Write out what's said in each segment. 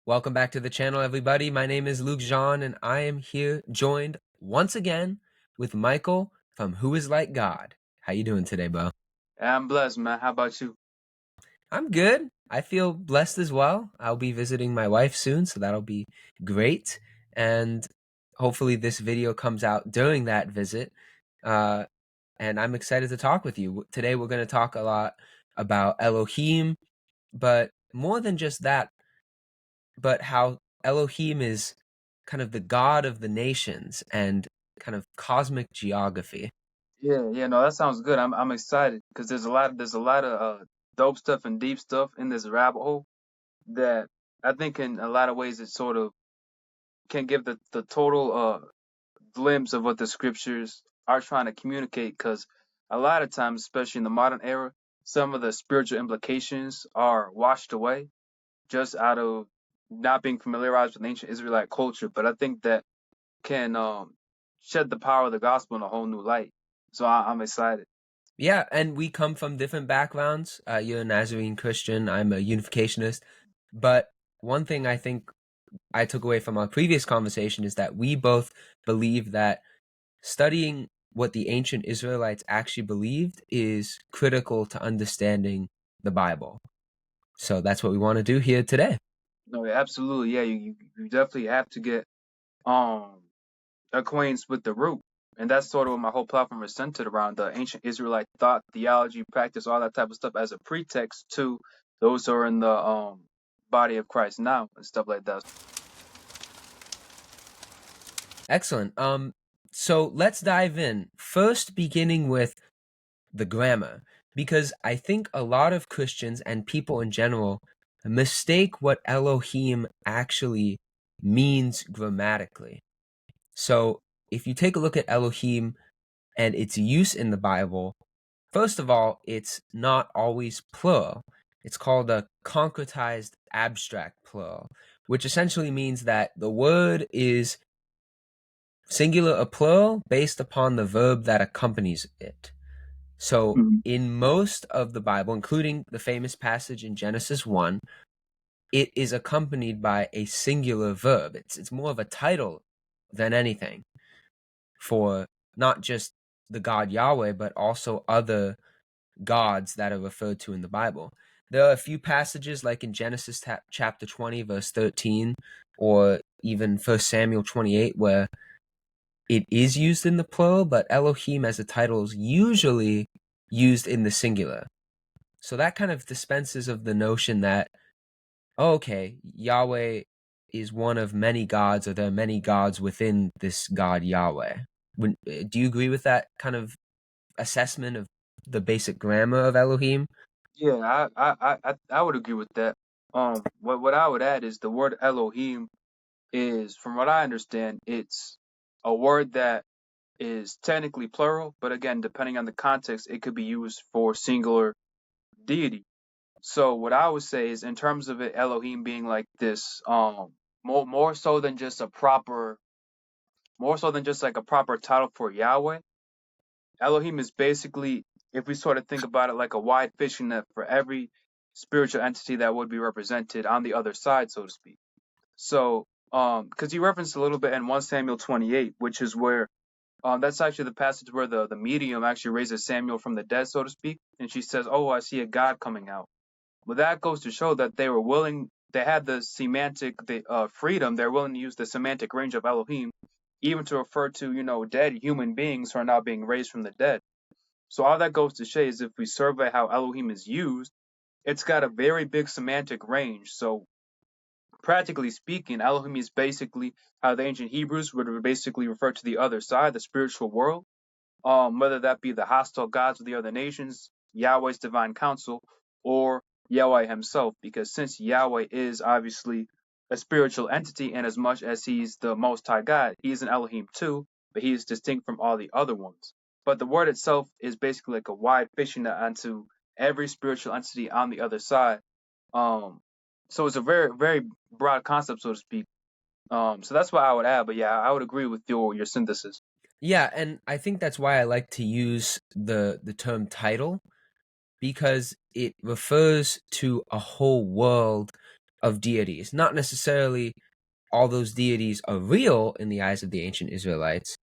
Welcome back to the channel, everybody. My name is Luke Jean, and I am here joined once again with Michael from Who Is Like God. How you doing today, bro? I'm blessed, man. How about you? I'm good. I feel blessed as well. I'll be visiting my wife soon, so that'll be great. And hopefully this video comes out during that visit. Uh, and I'm excited to talk with you. Today we're going to talk a lot about Elohim, but more than just that, but how Elohim is kind of the god of the nations and kind of cosmic geography. Yeah, no, that sounds good. I'm excited because there's a lot of dope stuff and deep stuff in this rabbit hole that I think in a lot of ways it sort of can give the total glimpse of what the scriptures are trying to communicate. Because a lot of times, especially in the modern era, some of the spiritual implications are washed away just out of not being familiarized with ancient Israelite culture. But I think that can shed the power of the gospel in a whole new light. So I'm excited. Yeah, and we come from different backgrounds. You're a Nazarene Christian, I'm a Unificationist. But one thing I think I took away from our previous conversation is that we both believe that studying what the ancient Israelites actually believed is critical to understanding the Bible. So that's what we want to do here today. No, yeah, absolutely. Yeah, you definitely have to get um acquainted with the root. And that's sort of what my whole platform is centered around: the ancient Israelite thought, theology, practice, all that type of stuff as a pretext to those who are in the body of Christ now and stuff like that. Excellent. So let's dive in. First, beginning with the grammar, because I think a lot of Christians and people in general mistake what Elohim actually means grammatically. So if you take a look at Elohim and its use in the Bible, first of all, it's not always plural. It's called a concretized abstract plural, which essentially means that the word is singular or plural based upon the verb that accompanies it. So, Mhm. in most of the Bible, including the famous passage in Genesis 1, it is accompanied by a singular verb. It's more of a title than anything for not just the God Yahweh, but also other gods that are referred to in the Bible. There are a few passages like in Genesis chapter 20, verse 13, or even 1 Samuel 28, where it is used in the plural, but Elohim as a title is usually used in the singular. So that kind of dispenses of the notion that, oh, okay, Yahweh is one of many gods, or there are many gods within this God Yahweh. Do you agree with that kind of assessment of the basic grammar of Elohim? Yeah, I would agree with that. What I would add is the word Elohim is, from what I understand, it's a word that is technically plural, but again, depending on the context, it could be used for singular deity. So what I would say is, in terms of it, Elohim being like this, more so than just a proper, more so than just like a proper title for Yahweh. Elohim is basically, if we sort of think about it, like a wide fishing net for every spiritual entity that would be represented on the other side, so to speak. So, because you referenced a little bit in 1 Samuel 28, which is where that's actually the passage where the medium actually raises Samuel from the dead, so to speak, and she says, "Oh, I see a God coming out." Well, that goes to show that they were willing. They had the semantic freedom. They're willing to use the semantic range of Elohim, even to refer to dead human beings who are now being raised from the dead. So all that goes to say is, if we survey how Elohim is used, it's got a very big semantic range. So practically speaking, Elohim is basically how the ancient Hebrews would basically refer to the other side, the spiritual world, whether that be the hostile gods of the other nations, Yahweh's divine council, or Yahweh himself, because since Yahweh is obviously a spiritual entity, and as much as he's the most high God, he's an Elohim too, but he is distinct from all the other ones. But the word itself is basically like a wide fishing net onto every spiritual entity on the other side. Um, so it's a very, very broad concept, so to speak. So that's what I would add. But yeah, I would agree with your synthesis. Yeah, and I think that's why I like to use the term title, because it refers to a whole world of deities. Not necessarily all those deities are real in the eyes of the ancient Israelites,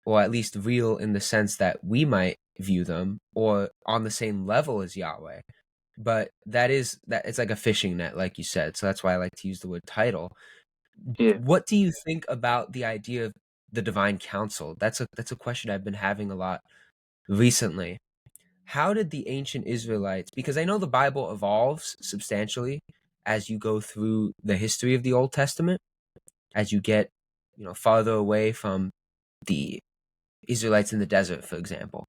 or at least real in the sense that we might view them, or on the same level as Yahweh. But that it's like a fishing net, like you said. So that's why I like to use the word title. Yeah. What do you think about the idea of the divine council? That's a question I've been having a lot recently. How did the ancient Israelites, because I know the Bible evolves substantially as you go through the history of the Old Testament, as you get, farther away from the Israelites in the desert, for example.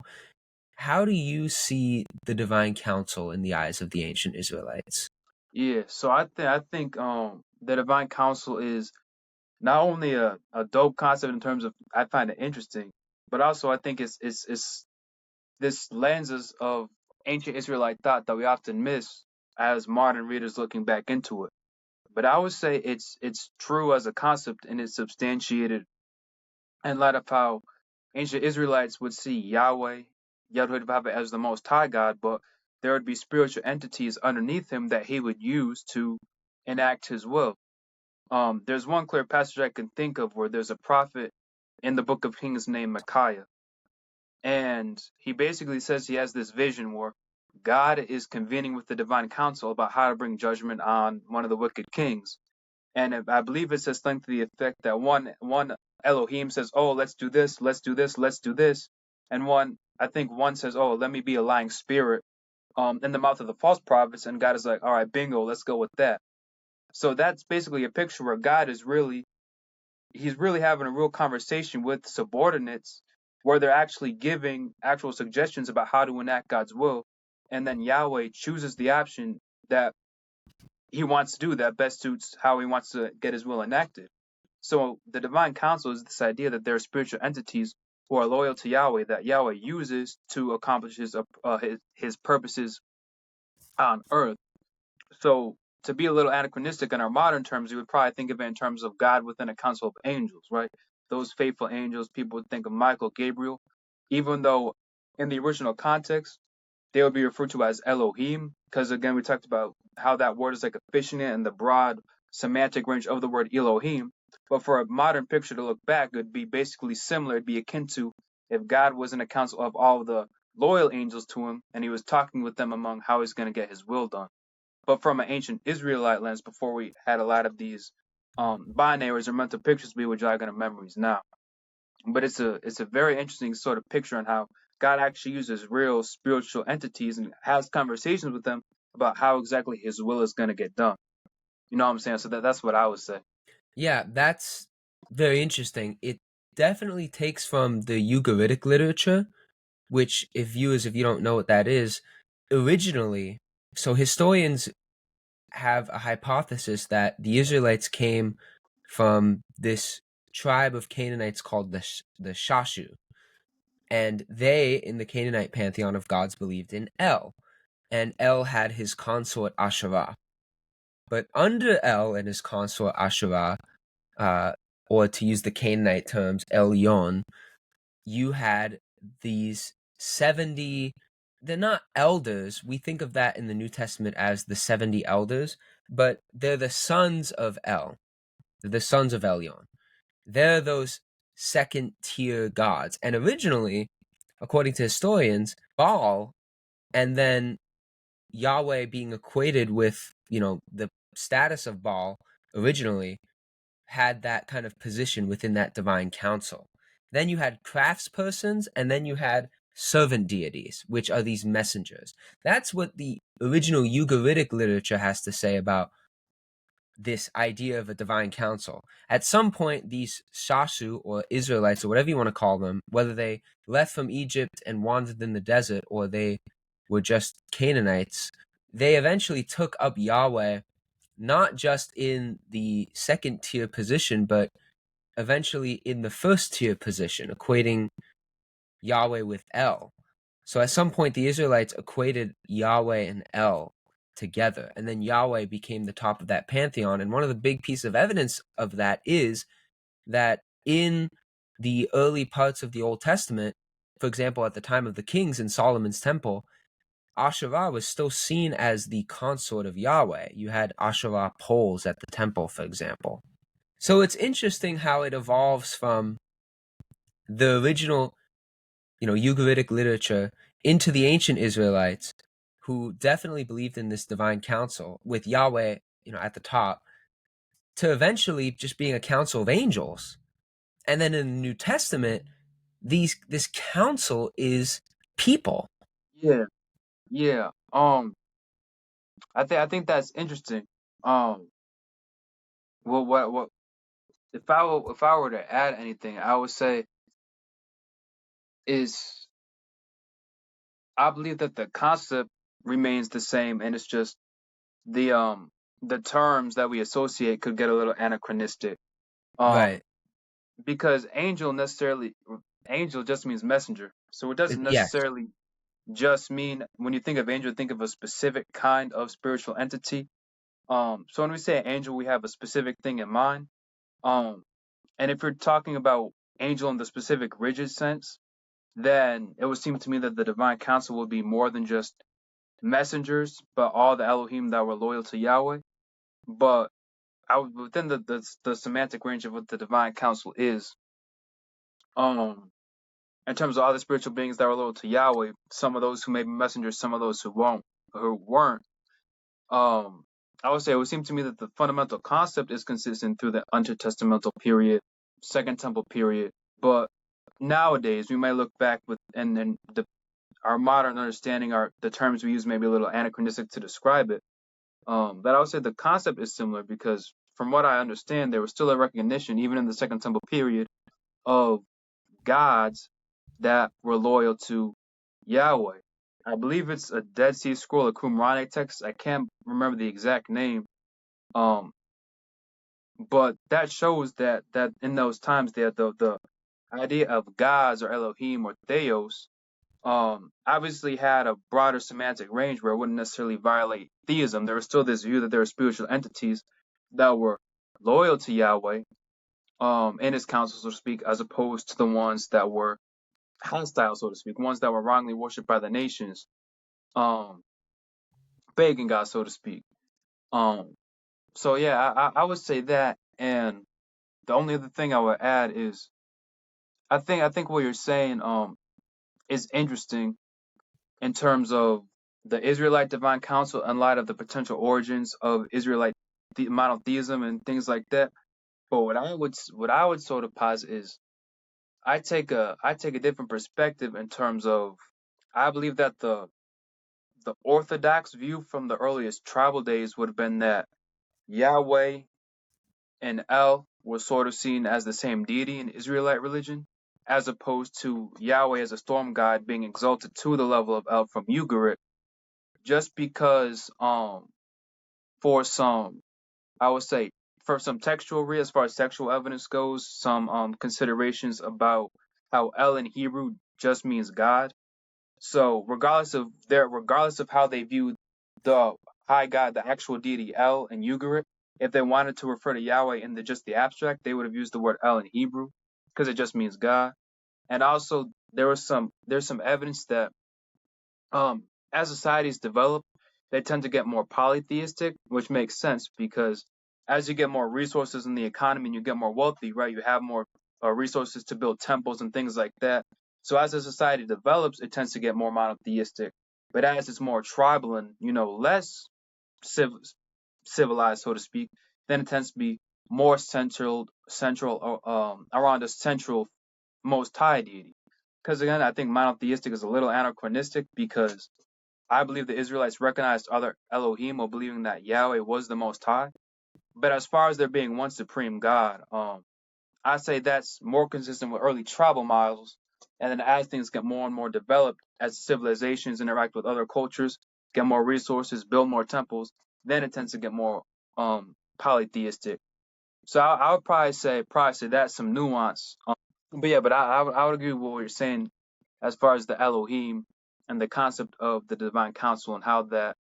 How do you see the divine council in the eyes of the ancient Israelites? Yeah. So I think the divine council is not only a dope concept in terms of I find it interesting, but also I think it's this lenses of ancient Israelite thought that we often miss as modern readers looking back into it. But I would say it's true as a concept and it's substantiated in light of how ancient Israelites would see Yahweh, Yahweh as the Most High God, but there would be spiritual entities underneath him that he would use to enact his will. There's one clear passage I can think of where there's a prophet in the book of Kings named Micaiah, and he basically says he has this vision where God is convening with the divine council about how to bring judgment on one of the wicked kings. And I believe it says something to the effect that one Elohim says, "Oh, let's do this, let's do this, let's do this," and one says, "Oh, let me be a lying spirit," in the mouth of the false prophets, and God is like, "All right, bingo, let's go with that." So that's basically a picture where God is he's really having a real conversation with subordinates where they're actually giving actual suggestions about how to enact God's will, and then Yahweh chooses the option that he wants to do that best suits how he wants to get his will enacted. So the divine council is this idea that there are spiritual entities who are loyal to Yahweh that Yahweh uses to accomplish his purposes on earth. So to be a little anachronistic in our modern terms, you would probably think of it in terms of God within a council of angels, right? Those faithful angels, people would think of Michael, Gabriel, even though in the original context, they would be referred to as Elohim, because again, we talked about how that word is like a fishing net and the broad semantic range of the word Elohim. But for a modern picture to look back, it would be basically similar. It'd be akin to if God was in a council of all the loyal angels to him and he was talking with them among how he's going to get his will done. But from an ancient Israelite lens, before we had a lot of these binaries or mental pictures we would jog into memories now. But it's a very interesting sort of picture on how God actually uses real spiritual entities and has conversations with them about how exactly his will is going to get done. You know what I'm saying? So that's what I would say. Yeah, that's very interesting. It definitely takes from the Ugaritic literature, which, if you don't know what that is, originally, so historians have a hypothesis that the Israelites came from this tribe of Canaanites called the Shashu, and they, in the Canaanite pantheon of gods, believed in El, and El had his consort Asherah. But under El and his consort Asherah, uh, or to use the Canaanite terms, Elyon, you had these 70. They're not elders. We think of that in the New Testament as the 70 elders, but they're the sons of El. They're the sons of Elyon. They're those second tier gods. And originally, according to historians, Baal and then Yahweh being equated with, the status of Baal originally had that kind of position within that divine council. Then you had craftspersons, and then you had servant deities, which are these messengers. That's what the original Ugaritic literature has to say about this idea of a divine council. At some point, these Shasu, or Israelites, or whatever you want to call them, whether they left from Egypt and wandered in the desert, or they were just Canaanites, they eventually took up Yahweh, not just in the second tier position, but eventually in the first tier position, equating Yahweh with El. So at some point, the Israelites equated Yahweh and El together, and then Yahweh became the top of that pantheon. And one of the big pieces of evidence of that is that in the early parts of the Old Testament, for example, at the time of the kings in Solomon's temple, Asherah was still seen as the consort of Yahweh. You had Asherah poles at the temple, for example. So it's interesting how it evolves from the original, Ugaritic literature into the ancient Israelites, who definitely believed in this divine council with Yahweh, at the top, to eventually just being a council of angels. And then in the New Testament, this council is people. Yeah, yeah. I think that's interesting. Um, what if I were to add anything, I would say is I believe that the concept remains the same, and it's just the um the terms that we associate could get a little anachronistic. Um, Right. because angel just means messenger, so it doesn't Yes. necessarily just mean when you think of angel, think of a specific kind of spiritual entity. So when we say angel, we have a specific thing in mind. Um, and if you're talking about angel in the specific rigid sense, then it would seem to me that the divine council would be more than just messengers, but all the Elohim that were loyal to Yahweh. But within the semantic range of what the divine council is, um, in terms of all the spiritual beings that were loyal to Yahweh, some of those who may be messengers, some of those who weren't. Um, I would say it would seem to me that the fundamental concept is consistent through the intertestamental period, Second Temple period. But nowadays, we may look back with and then our modern understanding, the terms we use may be a little anachronistic to describe it. But I would say the concept is similar because, from what I understand, there was still a recognition, even in the Second Temple period, of gods that were loyal to Yahweh. I believe it's a Dead Sea Scroll, a Qumranic text. I can't remember the exact name. Um, but that shows that in those times that the idea of gods or Elohim or Theos obviously had a broader semantic range where it wouldn't necessarily violate theism. There was still this view that there were spiritual entities that were loyal to Yahweh, in his council, so to speak, as opposed to the ones that were hostile, so to speak, ones that were wrongly worshipped by the nations, um, pagan gods, so to speak. Um, so yeah, I would say that, and the only other thing I would add is I think what you're saying is interesting in terms of the Israelite divine council in light of the potential origins of Israelite monotheism and things like that. But what I would sort of posit is I take a different perspective in terms of I believe that the orthodox view from the earliest tribal days would have been that Yahweh and El were sort of seen as the same deity in Israelite religion, as opposed to Yahweh as a storm god being exalted to the level of El from Ugarit, just because for some I would say for some textual as far as textual evidence goes, some considerations about how El in Hebrew just means God. So regardless of how they view the high God, the actual deity El and Ugarit, if they wanted to refer to Yahweh in just the abstract, they would have used the word El in Hebrew because it just means God. And also there's some evidence that as societies develop, they tend to get more polytheistic, which makes sense because as you get more resources in the economy and you get more wealthy, right, you have more resources to build temples and things like that. So as a society develops, it tends to get more monotheistic. But as it's more tribal and less civ- civilized, so to speak, then it tends to be more central around a central most high deity. Because again, I think monotheistic is a little anachronistic because I believe the Israelites recognized other Elohim or believing that Yahweh was the Most High. But as far as there being one supreme God, I say that's more consistent with early tribal models. And then as things get more and more developed, as civilizations interact with other cultures, get more resources, build more temples, then it tends to get more polytheistic. So I would probably say that's some nuance. But yeah, but I would agree with what you're saying as far as the Elohim and the concept of the divine council and how that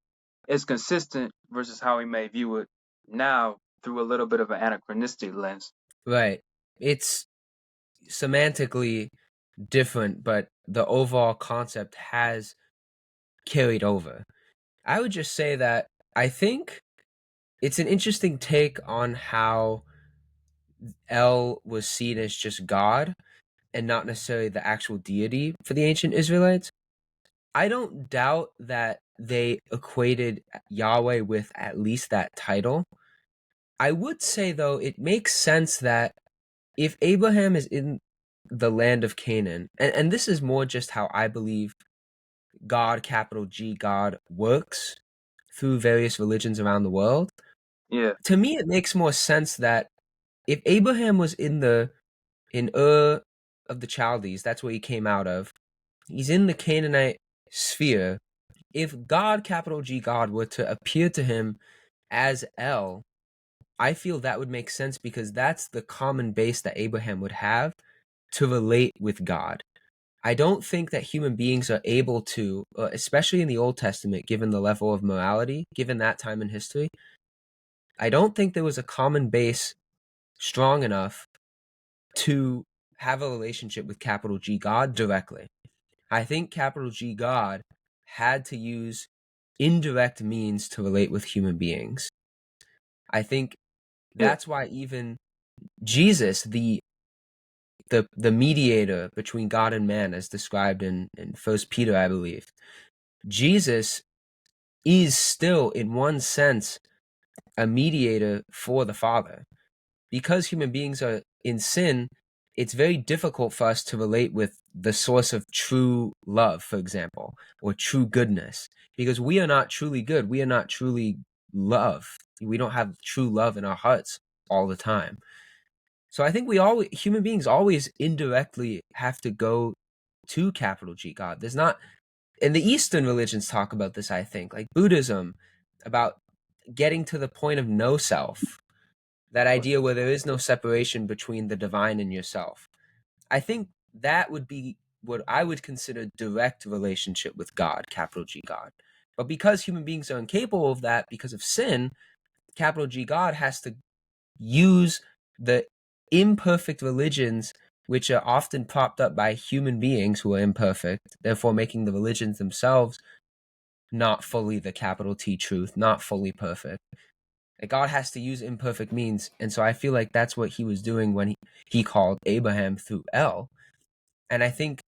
is consistent versus how we may view it now through a little bit of an anachronistic lens. Right. It's semantically different, but the overall concept has carried over. I would just say that I think it's an interesting take on how El was seen as just God and not necessarily the actual deity for the ancient Israelites. I don't doubt that they equated Yahweh with at least that title. I would say, though, it makes sense that if Abraham is in the land of Canaan, and this is more just how I believe God, capital G, God works through various religions around the world, Yeah, to me it makes more sense that if Abraham was in Ur of the Chaldees, that's where he came out of, he's in the Canaanite sphere. If God, capital G God, were to appear to him as El, I feel that would make sense because that's the common base that Abraham would have to relate with God. I don't think that human beings are able to, especially in the Old Testament, given the level of morality, given that time in history, I don't think there was a common base strong enough to have a relationship with capital G God directly. I think capital G God had to use indirect means to relate with human beings. I think yeah, that's why even Jesus, the mediator between God and man, as described in First Peter, I believe, Jesus is still, in one sense, a mediator for the Father. Because human beings are in sin, it's very difficult for us to relate with the source of true love, for example, or true goodness, because we are not truly good. We are not truly love. We don't have true love in our hearts all the time. So I think human beings always indirectly have to go to capital G God. There's not, and the Eastern religions talk about this, I think, like Buddhism, about getting to the point of no self, that idea where there is no separation between the divine and yourself. I think that would be what I would consider direct relationship with God, capital G God. But because human beings are incapable of that because of sin, capital G God has to use the imperfect religions which are often propped up by human beings who are imperfect, therefore making the religions themselves not fully the capital T truth, not fully perfect. Like God has to use imperfect means. And so I feel like that's what he was doing when he called Abraham through El. And I think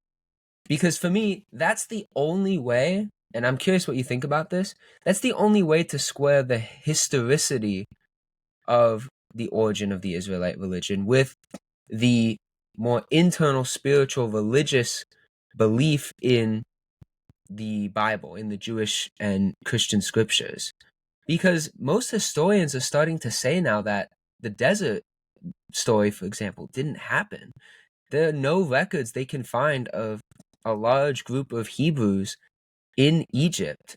because for me, that's the only way, and I'm curious what you think about this, that's the only way to square the historicity of the origin of the Israelite religion with the more internal spiritual religious belief in the Bible, in the Jewish and Christian scriptures. Because most historians are starting to say now that the desert story, for example, didn't happen. There are no records they can find of a large group of Hebrews in Egypt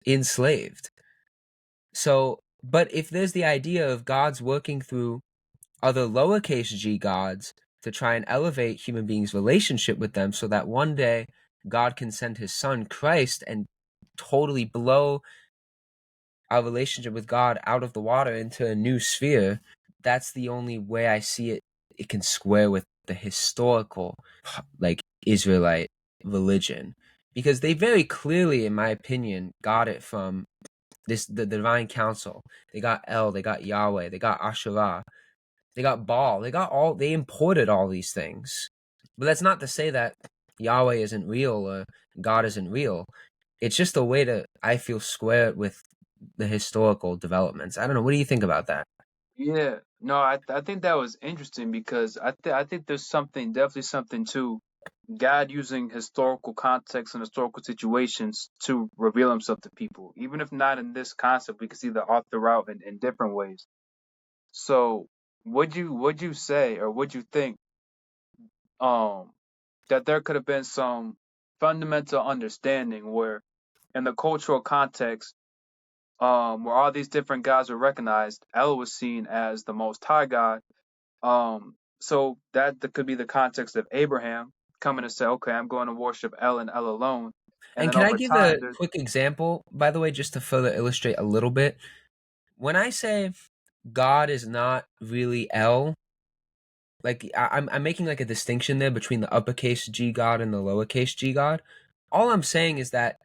enslaved. So, but if there's the idea of God's working through other lowercase g gods to try and elevate human beings' relationship with them so that one day God can send his son Christ and totally blow our relationship with God out of the water into a new sphere, that's the only way I see it can square with the historical like Israelite religion. Because they very clearly, in my opinion, got it from the divine council. They got El, they got Yahweh, they got Asherah, they got Baal, they imported all these things. But that's not to say that Yahweh isn't real or God isn't real. It's just a way to, I feel, square it with the historical developments. I don't know. What do you think about that? yeah. No, I think that was interesting because I think there's something, definitely something to God using historical context and historical situations to reveal himself to people. Even if not in this concept, we can see the author out in different ways. So would you say or would you think um that there could have been some fundamental understanding where in the cultural context where all these different gods were recognized, El was seen as the most high God. So that could be the context of Abraham coming to say, okay, I'm going to worship El and El alone. And And then can I over give time, a there's quick example, by the way, just to further illustrate a little bit? When I say God is not really El, like I'm making like a distinction there between the uppercase G God and the lowercase G God. All I'm saying is that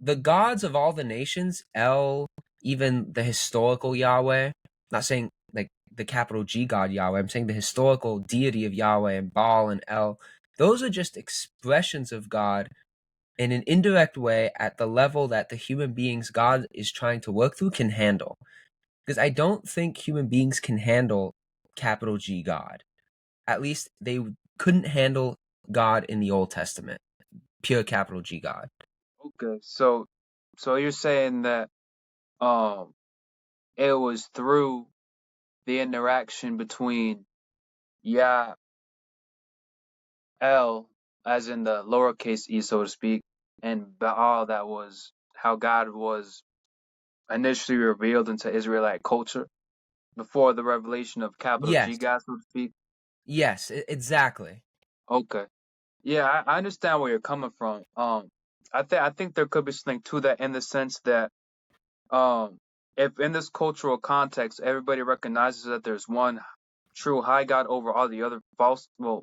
the gods of all the nations, El, even the historical Yahweh, not saying like the capital G God Yahweh, I'm saying the historical deity of Yahweh and Baal and El, those are just expressions of God in an indirect way at the level that the human beings God is trying to work through can handle. Because I don't think human beings can handle capital G God. At least they couldn't handle God in the Old Testament, pure capital G God. Okay, so you're saying that um it was through the interaction between Yah El, as in the lowercase e, so to speak, and Baal that was how God was initially revealed into Israelite culture before the revelation of capital G Yes, God, so to speak. yes, exactly. Okay. Yeah, I understand where you're coming from. I think there could be something to that in the sense that um, if in this cultural context everybody recognizes that there's one true high God over all the other false, well,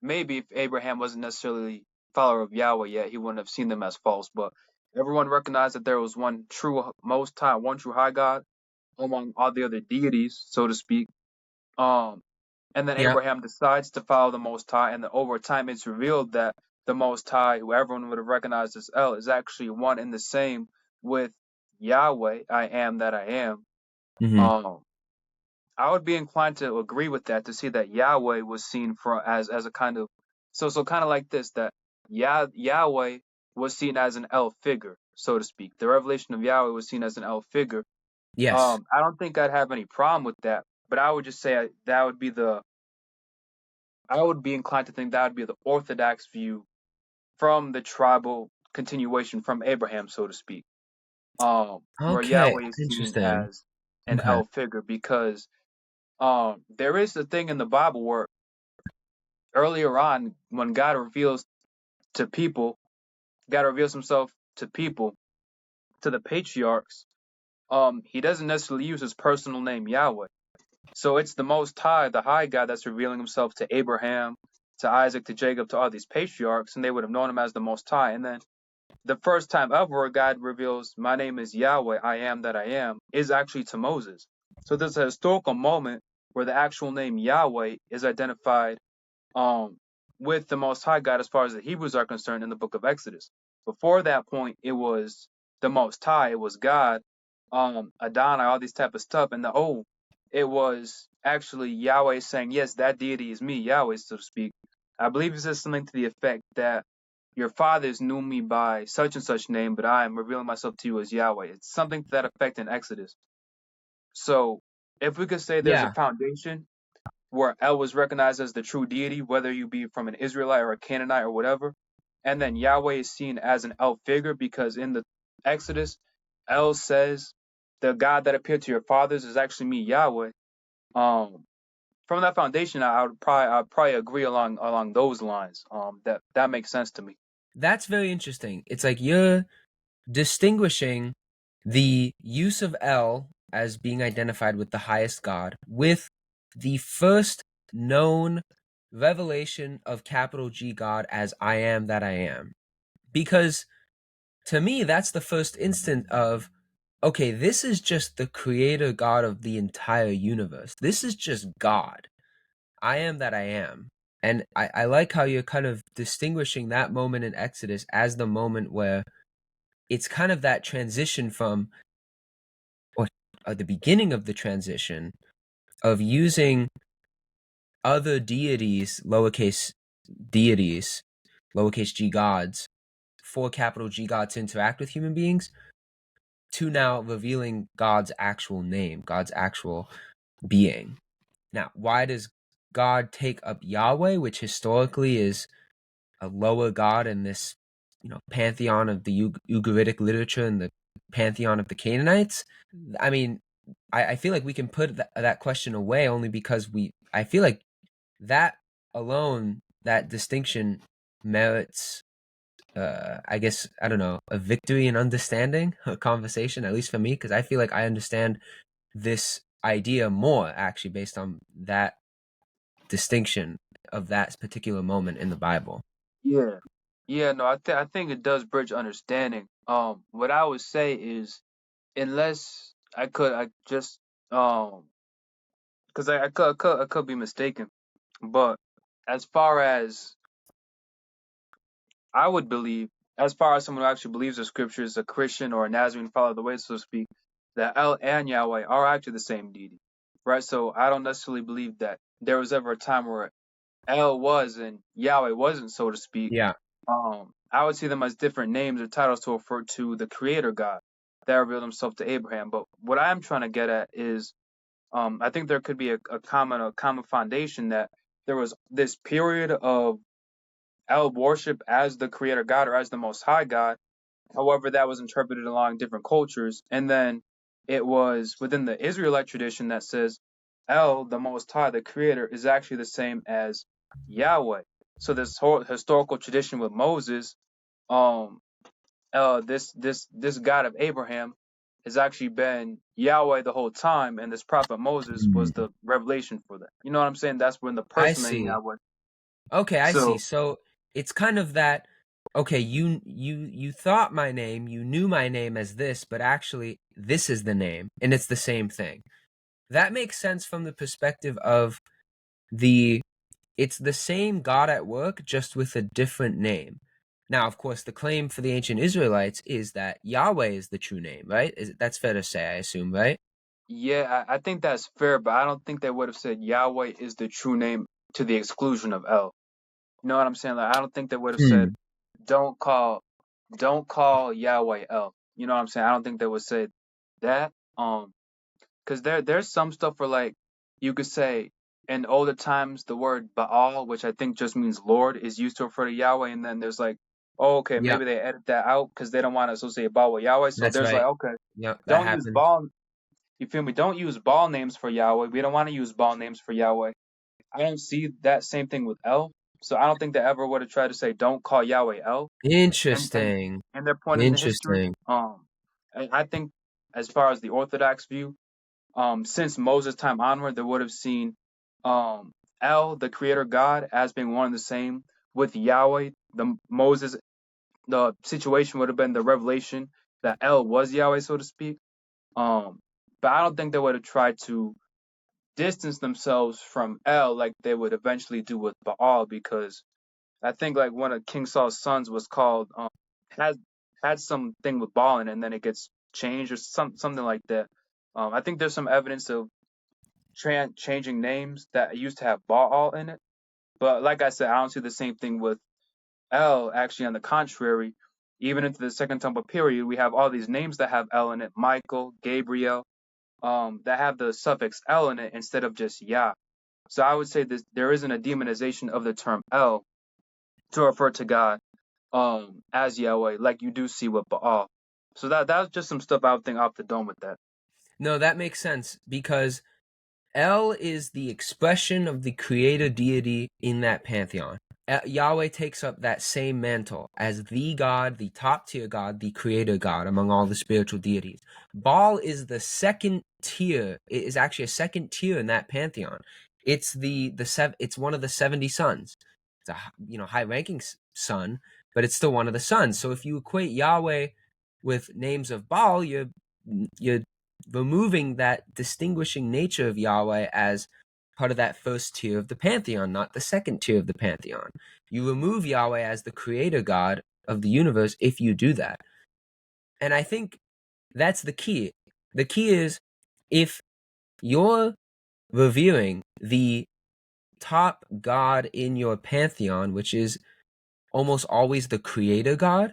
maybe if Abraham wasn't necessarily follower of Yahweh yet, he wouldn't have seen them as false. But everyone recognized that there was one true Most High, one true high God among all the other deities, so to speak. Um, and then Yeah. Abraham decides to follow the Most High, and then over time it's revealed that the Most High, who everyone would have recognized as El, is actually one and the same with Yahweh, I am that I am. Hmm. Um, I would be inclined to agree with that, to see that Yahweh was seen for as a kind of, so kind of like this, that Yahweh was seen as an El figure, so to speak. The revelation of Yahweh was seen as an El figure. Yes. I don't think I'd have any problem with that, but I would just say that would be the I would be inclined to think that would be the orthodox view from the tribal continuation from Abraham, so to speak. Where Okay. Yahweh is seen Interesting. as an Okay. El figure, because there is a thing in the Bible where earlier on, when to people, God reveals himself to people, to the patriarchs, he doesn't necessarily use his personal name Yahweh. So it's the Most High, the High God, that's revealing himself to Abraham, to Isaac, to Jacob, to all these patriarchs, and they would have known him as the Most High. And then the first time ever God reveals, my name is Yahweh, I am that I am, is actually to Moses. So there's a historical moment where the actual name Yahweh is identified um, with the Most High God as far as the Hebrews are concerned in the book of Exodus. Before that point, it was the Most High, it was God, Adonai, all these type of stuff. And it was actually Yahweh saying, yes, that deity is me, Yahweh, so to speak. I believe it says something to the effect that your fathers knew me by such and such name, but I am revealing myself to you as Yahweh. It's something to that effect in Exodus. So if we could say there's a Yeah. foundation where El was recognized as the true deity, whether you be from an Israelite or a Canaanite or whatever. And then Yahweh is seen as an El figure because in the Exodus, El says, the God that appeared to your fathers is actually me, Yahweh. Um, from that foundation, I'd probably agree along those lines. That makes sense to me. That's very interesting. It's like you're distinguishing the use of El as being identified with the highest God with the first known revelation of capital G God as I am that I am. Because to me, that's the first instant of, okay, this is just the creator God of the entire universe. This is just God. I am that I am. And I like how you're kind of distinguishing that moment in Exodus as the moment where it's kind of that transition from, or the beginning of the transition of using other deities, lowercase g gods, for capital G God to interact with human beings, to now revealing God's actual name, God's actual being. Now, why does God take up Yahweh, which historically is a lower god in this, pantheon of the Ugaritic literature and the pantheon of the Canaanites? I mean, I feel like we can put that question away only because I feel like that alone, that distinction merits, I guess, I don't know, a victory in understanding a conversation, at least for me, because I feel like I understand this idea more actually based on that distinction of that particular moment in the Bible. Yeah, yeah. No, I think it does bridge understanding. what I would say is, unless I just because I could be mistaken, but as far as I would believe, as far as someone who actually believes the scriptures, a Christian or a Nazarene follower of the way, so to speak, that El and Yahweh are actually the same deity, right? So I don't necessarily believe that there was ever a time where El was and Yahweh wasn't, so to speak. Yeah, I would see them as different names or titles to refer to the Creator God that revealed Himself to Abraham. But what I'm trying to get at is, I think there could be a common foundation that there was this period of El worship as the Creator God or as the Most High God. However, that was interpreted along different cultures, and then it was within the Israelite tradition that says El, the Most High, the Creator, is actually the same as Yahweh. So this whole historical tradition with Moses, um, this God of Abraham has actually been Yahweh the whole time, and this prophet Moses was Mm. the revelation for that. You know what I'm saying? That's when the I person named see. Yahweh. Okay, I see. So So it's kind of that. Okay, you thought my name, you knew my name as this, but actually this is the name, and it's the same thing. That makes sense from the perspective of the it's the same God at work, just with a different name. Now, of course, the claim for the ancient Israelites is that Yahweh is the true name, right? That's fair to say, I assume, right? yeah, I think that's fair, but I don't think they would have said Yahweh is the true name to the exclusion of El. You know what I'm saying? Like I don't think they would have said Hmm. don't call don't call Yahweh El. You know what I'm saying? I don't think they would say that. Because there's some stuff where like you could say in older times the word Baal, which I think just means Lord, is used to refer to Yahweh, and then there's like, oh, okay, Yep, maybe they edit that out because they don't want to associate Baal with Yahweh. So that's there's like, right. okay, Yep, that don't use happens. Baal. You feel me? Don't use Baal names for Yahweh. We don't want to use Baal names for Yahweh. I don't see that same thing with El. So I don't think they ever would have tried to say don't call Yahweh El. And Interesting. and their point in the history. Interesting. I think as far as the Orthodox view, since Moses' time onward, they would have seen um, El, the Creator God, as being one and the same with Yahweh. The situation would have been the revelation that El was Yahweh, so to speak. Um, but I don't think they would have tried to distance themselves from El like they would eventually do with Baal, because I think like one of King Saul's sons was called had had something with Baal in it, and then it gets changed or something like that. I think there's some evidence of changing names that used to have Baal in it. But like I said, I don't see the same thing with El. Actually, on the contrary, even into the Second Temple period, we have all these names that have El in it: Michael, Gabriel, that have the suffix El in it instead of just Yah. So I would say this: there isn't a demonization of the term El to refer to God as Yahweh, like you do see with Baal. So that's just some stuff I would think off the dome with that. No, that makes sense because El is the expression of the creator deity in that pantheon. Yahweh takes up that same mantle as the God, the top tier God, the creator God among all the spiritual deities. Baal is the second tier. It is actually a second tier in that pantheon. It's one of the 70 sons. It's a high ranking son, but it's still one of the sons. So if you equate Yahweh with names of Baal, you're removing that distinguishing nature of Yahweh as part of that first tier of the pantheon, not the second tier of the pantheon. You remove Yahweh as the creator God of the universe if you do that. And I think that's the key. The key is if you're revering the top God in your pantheon, which is almost always the creator God,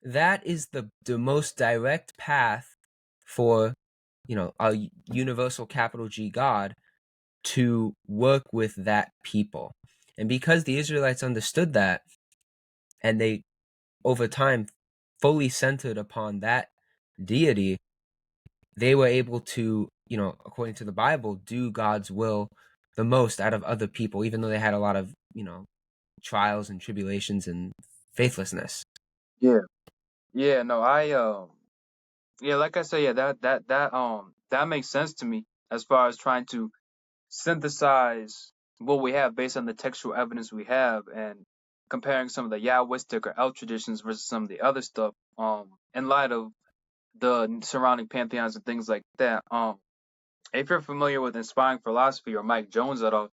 that is the most direct path for a universal capital G God to work with that people. And because the Israelites understood that and they over time fully centered upon that deity, they were able to, according to the Bible, do God's will the most out of other people, even though they had a lot of, trials and tribulations and faithlessness. Yeah, yeah, no, yeah, like I said, yeah, that makes sense to me as far as trying to synthesize what we have based on the textual evidence we have and comparing some of the Yahwistic or El traditions versus some of the other stuff. in light of the surrounding pantheons and things like that. If you're familiar with inspiring philosophy or Mike Jones at all,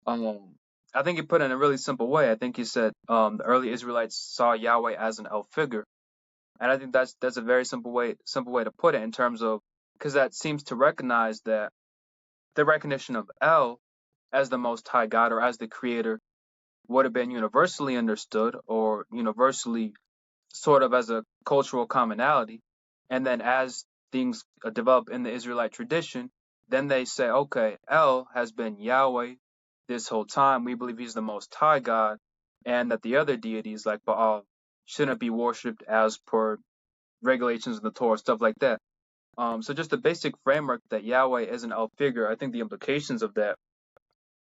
um, I think he put it in a really simple way. I think he said the early Israelites saw Yahweh as an El figure, and I think that's a very simple way to put it in terms of, because that seems to recognize that the recognition of El as the Most High God or as the Creator would have been universally understood or universally sort of as a cultural commonality. And then as things develop in the Israelite tradition, then they say, okay, El has been Yahweh this whole time. We believe he's the Most High God, and that the other deities like Baal shouldn't be worshipped as per regulations of the Torah, stuff like that. So just the basic framework that Yahweh is an El figure, I think the implications of that,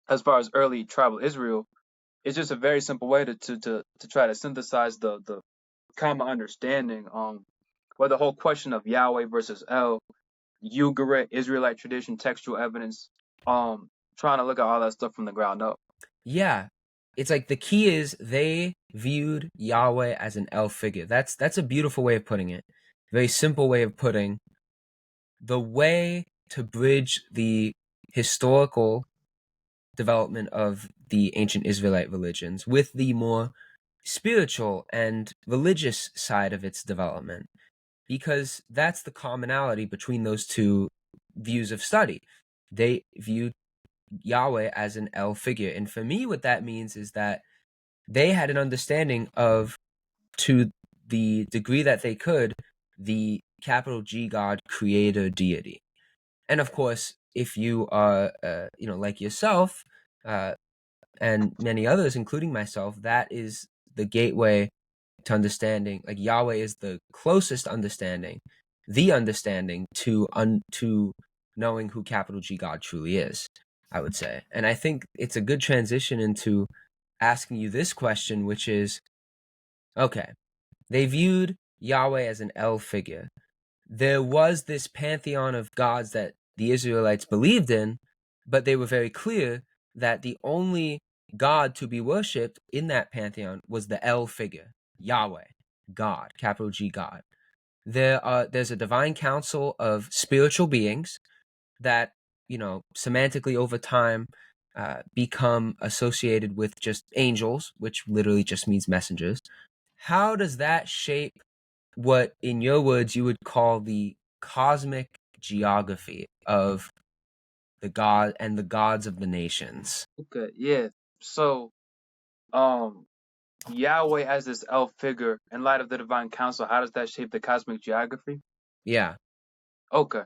as far as early tribal Israel, is just a very simple way to try to synthesize the common understanding where the whole question of Yahweh versus El, Ugarit, Israelite tradition, textual evidence, trying to look at all that stuff from the ground up. Yeah. It's like the key is they viewed Yahweh as an El figure. That's a beautiful way of putting it. Very simple way of putting the way to bridge the historical development of the ancient Israelite religions with the more spiritual and religious side of its development, because that's the commonality between those two views of study. They viewed Yahweh as an El figure. And for me, what that means is that they had an understanding of, to the degree that they could, the capital G God creator deity. And of course, if you are, like yourself, uh, and many others, including myself, that is the gateway to understanding. Like Yahweh is the closest understanding, the understanding to knowing who capital G God truly is, I would say. And I think it's a good transition into asking you this question, which is, okay, they viewed Yahweh as an El figure. There was this pantheon of gods that the Israelites believed in, but they were very clear that the only God to be worshipped in that pantheon was the El figure, Yahweh, God, capital G God. There's a divine council of spiritual beings that, semantically over time become associated with just angels, which literally just means messengers. How does that shape what, in your words, you would call the cosmic geography of the god and the gods of the nations? Okay, yeah. So, um, Yahweh as this elf figure in light of the divine council, how does that shape the cosmic geography? Yeah, Okay,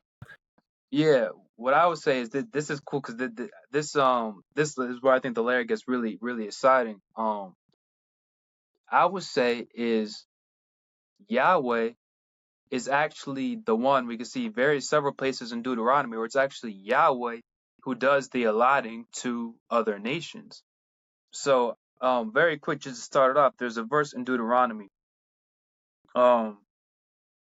yeah. What I would say is that this is cool because this is where I think the layer gets really exciting. I would say is Yahweh is actually the one we can see very several places in Deuteronomy where it's actually Yahweh who does the allotting to other nations. So, very quick, just to start it off, there's a verse in Deuteronomy, um,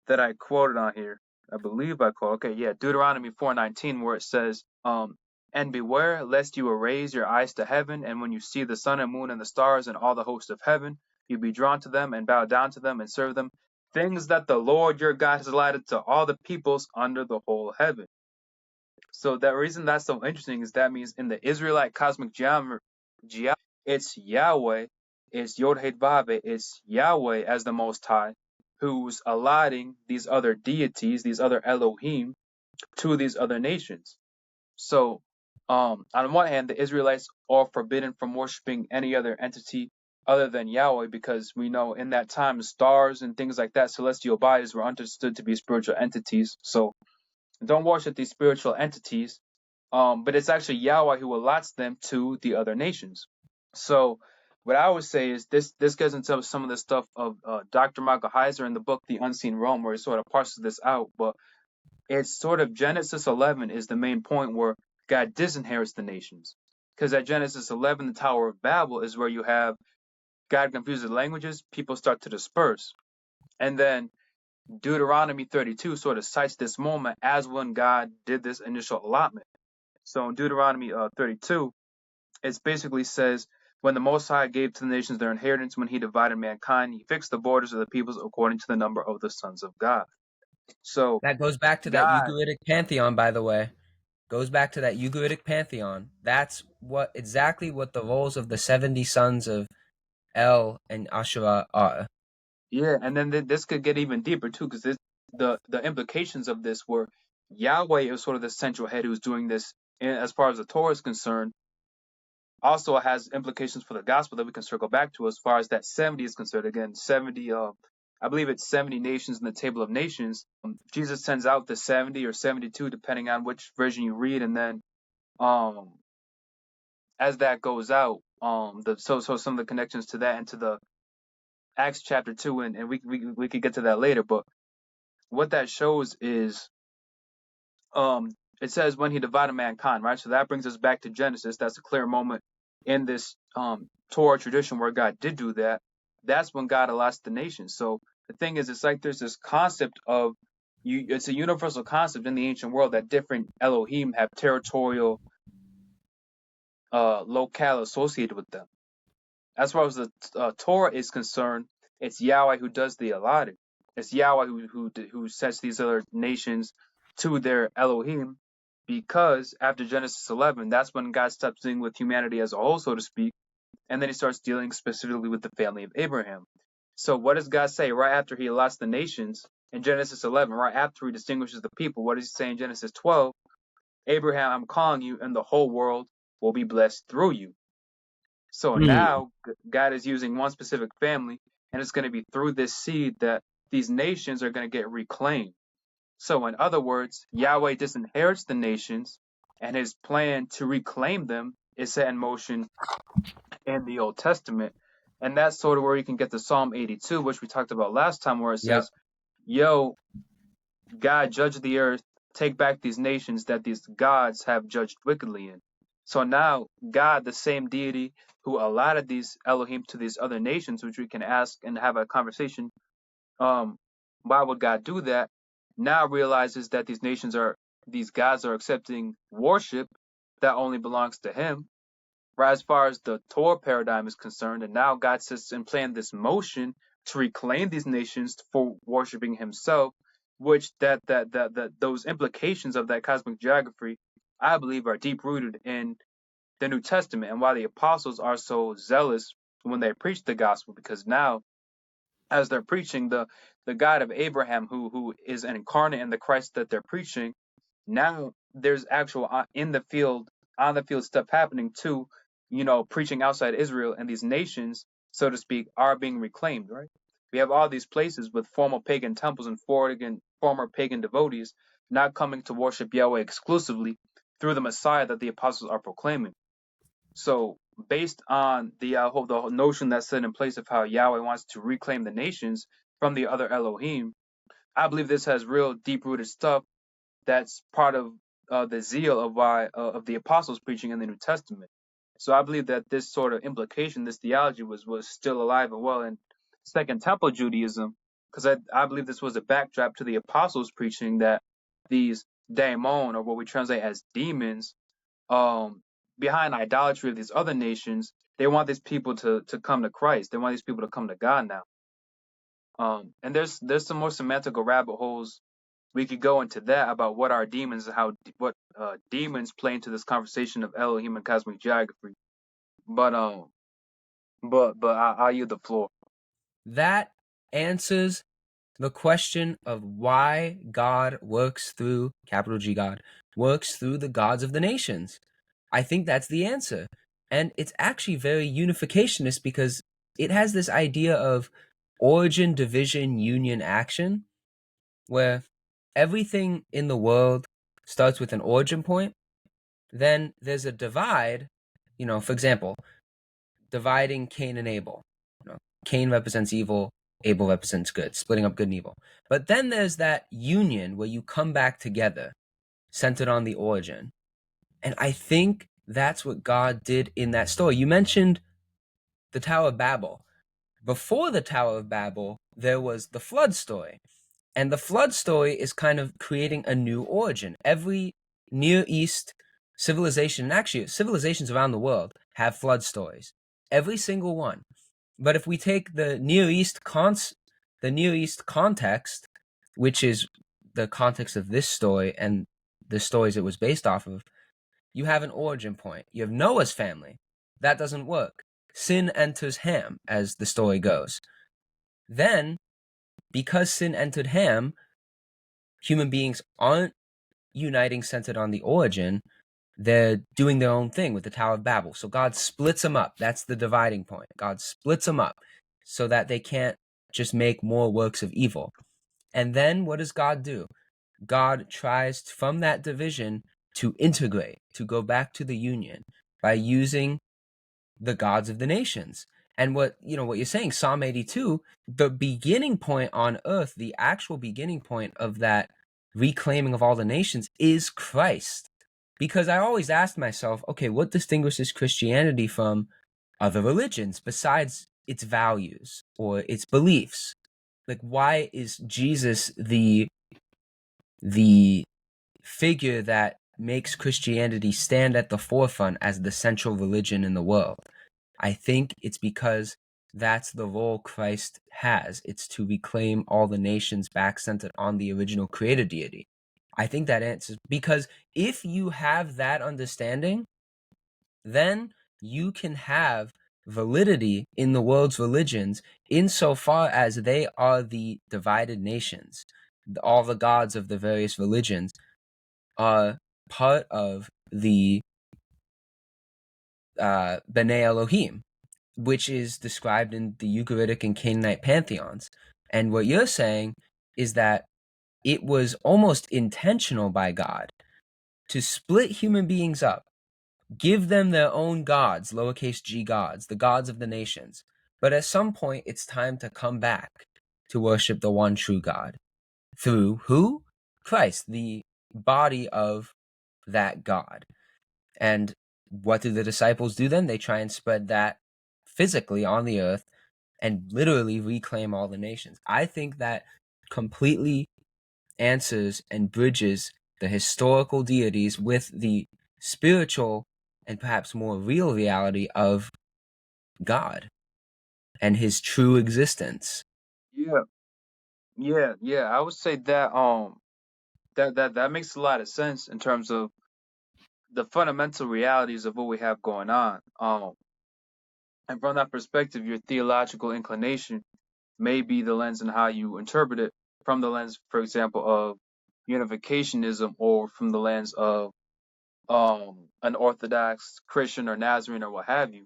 that I quoted on here. I believe I quote. Okay, yeah, Deuteronomy 4:19, where it says, "And beware lest you raise your eyes to heaven, and when you see the sun and moon and the stars and all the hosts of heaven, you be drawn to them and bow down to them and serve them, things that the Lord your God has allotted to all the peoples under the whole heaven." So the reason that's so interesting is that means in the Israelite cosmic geometry, it's Yahweh, it's Yod Hey Vav, it's Yahweh as the Most High, who's allotting these other deities, these other Elohim, to these other nations. So, on one hand, the Israelites are forbidden from worshiping any other entity other than Yahweh, because we know in that time stars and things like that, celestial bodies, were understood to be spiritual entities. So don't worship these spiritual entities. But it's actually Yahweh who allots them to the other nations. So what I would say is this goes into some of the stuff of Dr. Michael Heiser in the book The Unseen Realm, where he sort of parses this out. But it's sort of Genesis 11 is the main point where God disinherits the nations. Because at Genesis 11, the Tower of Babel is where you have God confuses the languages, people start to disperse. And then Deuteronomy 32 sort of cites this moment as when God did this initial allotment. So in Deuteronomy 32, it basically says, When the Most High gave to the nations their inheritance, when he divided mankind, he fixed the borders of the peoples according to the number of the sons of God. So That goes back to that God, Ugaritic pantheon, by the way. Goes back to that Ugaritic pantheon. That's what exactly what the roles of the 70 sons of El and Asherah are. yeah, and then this could get even deeper too, because the implications of this were Yahweh is sort of the central head who's doing this, as far as the Torah is concerned. Also has implications for the gospel that we can circle back to as far as that 70 is concerned. Again, 70, I believe it's 70 nations in the table of nations. Jesus sends out the 70 or 72, depending on which version you read. And then um, as that goes out, so some of the connections to that and to the Acts chapter 2, and we could get to that later. But what that shows is um it says when he divided mankind, right? So that brings us back to Genesis. That's a clear moment in this Torah tradition where God did do that. That's when God allots the nations. So the thing is, it's like there's this concept of you. It's a universal concept in the ancient world that different Elohim have territorial locale associated with them. As far as the Torah is concerned, it's Yahweh who does the allotting. It's Yahweh who sets these other nations to their Elohim, because after Genesis 11, that's when God stops dealing with humanity as a whole, so to speak, and then he starts dealing specifically with the family of Abraham. So what does God say right after he allots the nations in Genesis 11, right after he distinguishes the people? What does he say in Genesis 12? Abraham, I'm calling you, and the whole world will be blessed through you. So Hmm. now God is using one specific family, and it's going to be through this seed that these nations are going to get reclaimed. So, in other words, Yahweh disinherits the nations, and his plan to reclaim them is set in motion in the Old Testament. And that's sort of where you can get to Psalm 82, which we talked about last time, where it Yep. says, Yo, God, judge the earth, take back these nations that these gods have judged wickedly in. So now, God, the same deity who allotted these Elohim to these other nations, which we can ask and have a conversation, um, why would God do that? Now realizes that these gods are accepting worship that only belongs to Him, right, as far as the Torah paradigm is concerned. And now God sits and planned this motion to reclaim these nations for worshiping Himself, which that those implications of that cosmic geography, I believe, are deep rooted in the New Testament, and why the apostles are so zealous when they preach the gospel, because now as they're preaching the God of Abraham, who is incarnate in the Christ that they're preaching, now there's actual in the field, on the field stuff happening too, preaching outside Israel, and these nations, so to speak, are being reclaimed, right? We have all these places with former pagan temples and former pagan devotees not coming to worship Yahweh exclusively through the Messiah that the apostles are proclaiming. So, based on the whole notion that's set in place of how Yahweh wants to reclaim the nations from the other Elohim, I believe this has real deep rooted stuff that's part of the zeal of why of the apostles preaching in the New Testament. So I believe that this sort of implication, this theology, was still alive and well in Second Temple Judaism, because I believe this was a backdrop to the apostles preaching that these daemon, or what we translate as demons, um, behind idolatry of these other nations, they want these people to come to Christ. They want these people to come to God now. And there's some more semantical rabbit holes we could go into that about what are demons and how what demons play into this conversation of Elohim and cosmic geography. But I'll yield the floor. That answers the question of why God works through, capital G God, works through the gods of the nations. I think that's the answer. And it's actually very unificationist because it has this idea of origin, division, union, action, where everything in the world starts with an origin point. Then there's a divide, for example, dividing Cain and Abel. Cain represents evil, Abel represents good, splitting up good and evil. But then there's that union where you come back together, centered on the origin. And I think that's what God did in that story. You mentioned the Tower of Babel. Before the Tower of Babel, there was the flood story. And the flood story is kind of creating a new origin. Every Near East civilization, and actually civilizations around the world, have flood stories. every single one. But if we take the Near East context, which is the context of this story and the stories it was based off of, you have an origin point. You have Noah's family. That doesn't work. Sin enters Ham, as the story goes. Then, because sin entered Ham, human beings aren't uniting centered on the origin. They're doing their own thing with the Tower of Babel. So God splits them up. That's the dividing point. God splits them up so that they can't just make more works of evil. And then what does God do? God tries from that division to integrate, to go back to the union by using the gods of the nations. And what you're saying, Psalm 82, the beginning point on earth, the actual beginning point of that reclaiming of all the nations is Christ. Because I always asked myself, okay, what distinguishes Christianity from other religions besides its values or its beliefs? Like, why is Jesus the figure that makes Christianity stand at the forefront as the central religion in the world? I think it's because that's the role Christ has. It's to reclaim all the nations back centered on the original creator deity. I think that answers, because if you have that understanding, then you can have validity in the world's religions insofar as they are the divided nations. All the gods of the various religions are part of the B'nai Elohim, which is described in the Ugaritic and Canaanite pantheons. And what you're saying is that it was almost intentional by God to split human beings up, give them their own gods, lowercase g gods, the gods of the nations. But at some point, it's time to come back to worship the one true God. Through who? Christ, the body of that God. And what do the disciples do then? They try and spread that physically on the earth and literally reclaim all the nations. I think that completely answers and bridges the historical deities with the spiritual and perhaps more real reality of God and his true existence. Yeah, yeah. I would say that that makes a lot of sense in terms of the fundamental realities of what we have going on. And from that perspective, your theological inclination may be the lens in how you interpret it, from the lens, for example, of unificationism, or from the lens of an Orthodox Christian or Nazarene or what have you.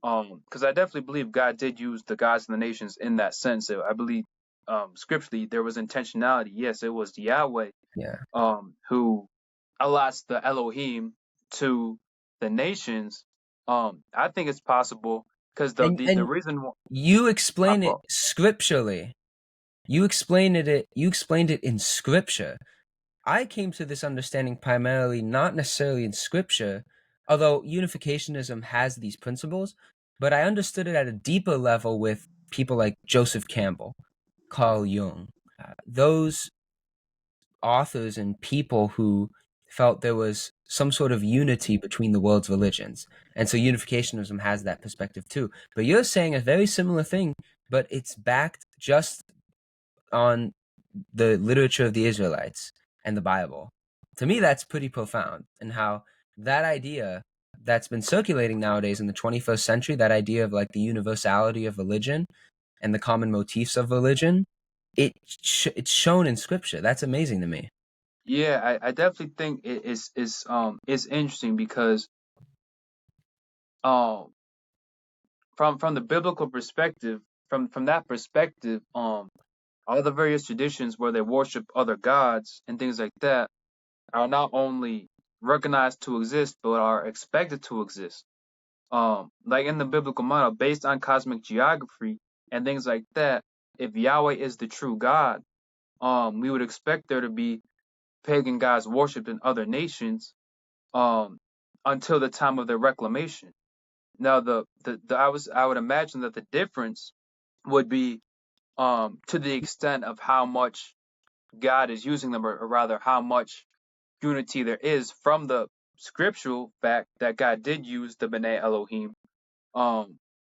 Because I definitely believe God did use the gods of the nations in that sense. I believe scripturally there was intentionality. Yes, it was Yahweh Yeah. who allots the Elohim to the nations. I think it's possible because the And reason you my explain it fault. scripturally. You explained it in scripture. I came to this understanding primarily not necessarily in scripture, although unificationism has these principles, but I understood it at a deeper level with people like Joseph Campbell, Carl Jung, those authors and people who felt there was some sort of unity between the world's religions. And so unificationism has that perspective too. But you're saying a very similar thing, but it's backed just on the literature of the Israelites and the Bible. To me, that's pretty profound. And how that idea that's been circulating nowadays in the 21st century, that idea of like the universality of religion and the common motifs of religion, it's shown in scripture. That's amazing to me. Yeah, I definitely think it's interesting because um from the biblical perspective, from that perspective, all the various traditions where they worship other gods and things like that are not only recognized to exist but are expected to exist. Like in the biblical model, based on cosmic geography and things like that, if Yahweh is the true God, we would expect there to be pagan gods worshipped in other nations, um, until the time of their reclamation. Now, I would imagine that the difference would be to the extent of how much God is using them, or rather, how much unity there is from the scriptural fact that God did use the B'nai Elohim.